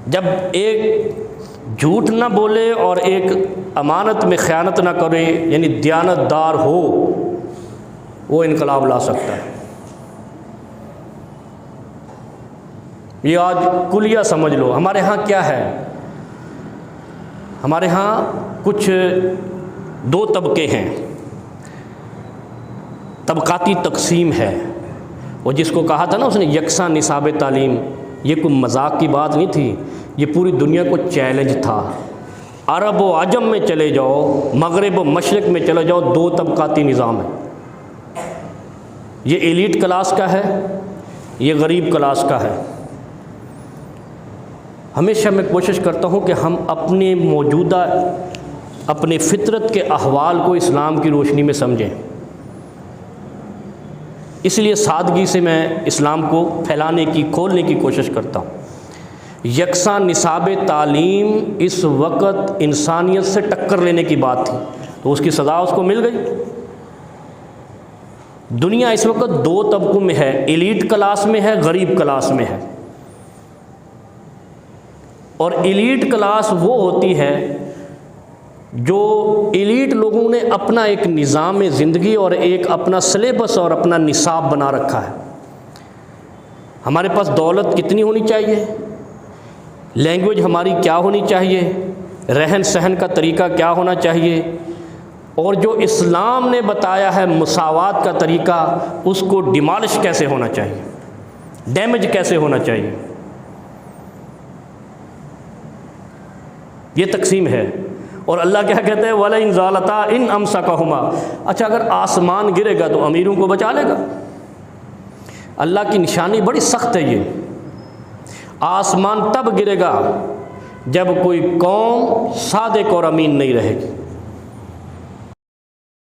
جب ایک جھوٹ نہ بولے اور ایک امانت میں خیانت نہ کرے، یعنی دیانت دار ہو، وہ انقلاب لا سکتا ہے۔ یہ آج کلیہ سمجھ لو۔ ہمارے ہاں کیا ہے؟ ہمارے ہاں کچھ دو طبقے ہیں، طبقاتی تقسیم ہے۔ وہ جس کو کہا تھا نا اس نے یکساں نصاب تعلیم، یہ کوئی مذاق کی بات نہیں تھی، یہ پوری دنیا کو چیلنج تھا۔ عرب و عجم میں چلے جاؤ، مغرب و مشرق میں چلے جاؤ، دو طبقاتی نظام ہے۔ یہ ایلیٹ کلاس کا ہے، یہ غریب کلاس کا ہے۔ ہمیشہ میں کوشش کرتا ہوں کہ ہم اپنے موجودہ، اپنے فطرت کے احوال کو اسلام کی روشنی میں سمجھیں۔ اس لیے سادگی سے میں اسلام کو پھیلانے کی، کھولنے کی کوشش کرتا ہوں۔ یکساں نصاب تعلیم اس وقت انسانیت سے ٹکر لینے کی بات تھی، تو اس کی سزا اس کو مل گئی۔ دنیا اس وقت دو طبقوں میں ہے، ایلیٹ کلاس میں ہے، غریب کلاس میں ہے۔ اور ایلیٹ کلاس وہ ہوتی ہے جو ایلیٹ لوگوں نے اپنا ایک نظام زندگی اور ایک اپنا سلیبس اور اپنا نصاب بنا رکھا ہے۔ ہمارے پاس دولت کتنی ہونی چاہیے، لینگویج ہماری کیا ہونی چاہیے، رہن سہن کا طریقہ کیا ہونا چاہیے، اور جو اسلام نے بتایا ہے مساوات کا طریقہ، اس کو ڈیمالش کیسے ہونا چاہیے، ڈیمیج کیسے ہونا چاہیے، یہ تقسیم ہے۔ اور اللہ کیا کہتے ہیں؟ وَلَئِن زَالَتَا إِنْ أَمْسَكَهُمَا۔ اچھا اگر آسمان گرے گا تو امیروں کو بچا لے گا؟ اللہ کی نشانی بڑی سخت ہے یہ۔ آسمان تب گرے گا جب کوئی قوم صادق اور امین نہیں رہے گی۔